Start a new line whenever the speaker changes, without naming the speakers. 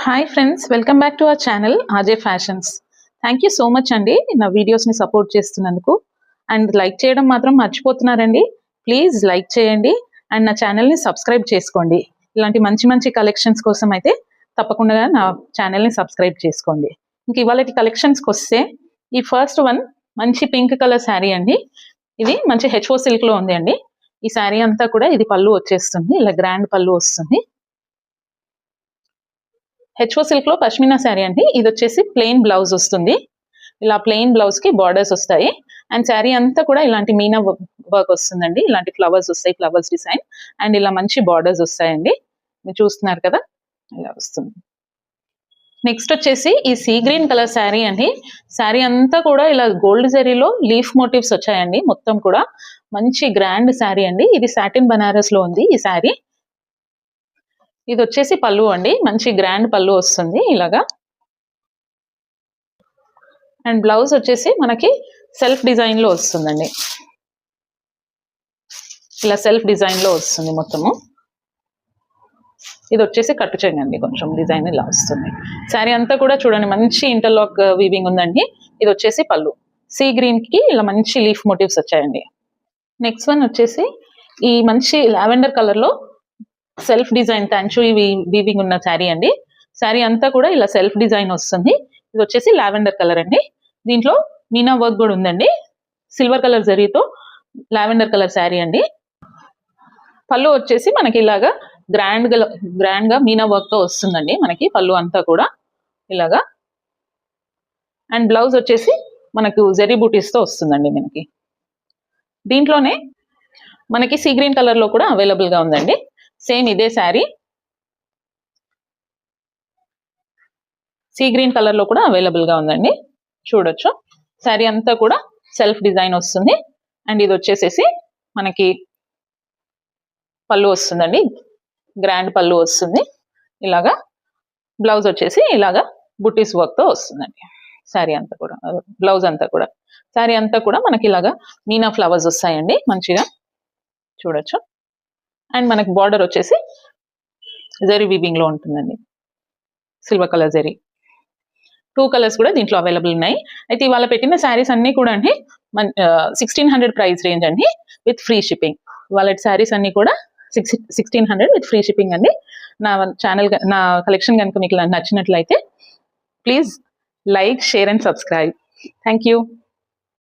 Hi friends, welcome back to our channel RJ fashions. Thank you so much అండి నా వీడియోస్ని support చేస్తున్నందుకు. And like చేయడం మాత్రం మర్చిపోతున్నారండి. ప్లీజ్ లైక్ చేయండి అండ్ నా ఛానల్ని సబ్స్క్రైబ్ చేసుకోండి. ఇలాంటి మంచి మంచి కలెక్షన్స్ కోసం అయితే తప్పకుండా నా ఛానల్ని సబ్స్క్రైబ్ చేసుకోండి. ఇంక ఇవాళ కలెక్షన్స్కి వస్తే ఈ ఫస్ట్ వన్ మంచి పింక్ కలర్ శారీ అండి. ఇది మంచి హెచ్ఓ సిల్క్లో ఉంది అండి. ఈ శారీ అంతా కూడా ఇది పళ్ళు వచ్చేస్తుంది, ఇలా గ్రాండ్ పళ్ళు వస్తుంది. హెచ్ఓ సిల్క్ లో పష్మినా శారీ అండి. ఇది వచ్చేసి ప్లెయిన్ బ్లౌజ్ వస్తుంది. ఇలా ప్లెయిన్ బ్లౌజ్ కి బార్డర్స్ వస్తాయి అండ్ శారీ అంతా కూడా ఇలాంటి మీనా వర్క్ వస్తుందండి. ఇలాంటి ఫ్లవర్స్ వస్తాయి, ఫ్లవర్స్ డిజైన్ అండ్ ఇలా మంచి బార్డర్స్ వస్తాయండి. మీరు చూస్తున్నారు కదా, ఇలా వస్తుంది. నెక్స్ట్ వచ్చేసి ఈ సీ గ్రీన్ కలర్ శారీ అండి. శారీ అంతా కూడా ఇలా గోల్డ్ జరీలో లీఫ్ మోటివ్స్ వచ్చాయండి. మొత్తం కూడా మంచి గ్రాండ్ శారీ అండి. ఇది సాటిన్ బనారస్ లో ఉంది ఈ శారీ. ఇది వచ్చేసి పళ్ళు అండి, మంచి గ్రాండ్ పళ్ళు వస్తుంది ఇలాగా. అండ్ బ్లౌజ్ వచ్చేసి మనకి సెల్ఫ్ డిజైన్ లో వస్తుందండి. ఇలా సెల్ఫ్ డిజైన్ లో వస్తుంది మొత్తము. ఇది వచ్చేసి కట్టు చెంగండి, కొంచెం డిజైన్ ఇలా వస్తుంది. శారీ అంతా కూడా చూడండి మంచి ఇంటర్లాక్ వీవింగ్ ఉందండి. ఇది వచ్చేసి పళ్ళు. సీ గ్రీన్ కి ఇలా మంచి లీఫ్ మోటివ్స్ వచ్చాయండి. నెక్స్ట్ వన్ వచ్చేసి ఈ మంచి లావెండర్ కలర్ లో సెల్ఫ్ డిజైన్ తంచు వీవింగ్ ఉన్న శారీ అండి. శారీ అంతా కూడా ఇలా సెల్ఫ్ డిజైన్ వస్తుంది. ఇది వచ్చేసి లావెండర్ కలర్ అండి. దీంట్లో మీనా వర్క్ కూడా ఉందండి. సిల్వర్ కలర్ జరీతో లావెండర్ కలర్ శారీ అండి. పళ్ళు వచ్చేసి మనకి ఇలాగా గ్రాండ్ గా మీనా వర్క్ తో వస్తుందండి మనకి పళ్ళు అంతా కూడా ఇలాగా. అండ్ బ్లౌజ్ వచ్చేసి మనకు జరీ బూటీస్ తో వస్తుందండి మనకి. దీంట్లోనే మనకి సీ గ్రీన్ కలర్ లో కూడా అవైలబుల్ గా ఉందండి. సేమ్ ఇదే శారీ సీ గ్రీన్ కలర్ లో కూడా అవైలబుల్ గా ఉందండి. చూడొచ్చు శారీ అంతా కూడా సెల్ఫ్ డిజైన్ వస్తుంది. అండ్ ఇది వచ్చేసేసి మనకి పళ్ళు వస్తుందండి, గ్రాండ్ పళ్ళు వస్తుంది ఇలాగా. బ్లౌజ్ వచ్చేసి ఇలాగా బుట్టీస్ వర్క్ తో వస్తుందండి. శారీ అంతా కూడా, బ్లౌజ్ అంతా కూడా, శారీ అంతా కూడా మనకి ఇలాగా మీనా ఫ్లవర్స్ వస్తాయండి మంచిగా. చూడొచ్చు. అండ్ మనకి బార్డర్ వచ్చేసి జరీ వీవింగ్ లో ఉంటుందండి, సిల్వర్ కలర్ జరీ. 2 కలర్స్ కూడా దీంట్లో అవైలబుల్ ఉన్నాయి. అయితే ఇవాళ పెట్టిన శారీస్ అన్ని కూడా అండి 1600 ప్రైస్ రేంజ్ అండి, విత్ ఫ్రీ షిప్పింగ్. ఇవాళ శారీస్ అన్ని కూడా 1600 విత్ ఫ్రీ షిప్పింగ్ అండి. నా ఛానల్, నా కలెక్షన్ కనుక మీకు నచ్చినట్లయితే please like, share and subscribe. Thank you.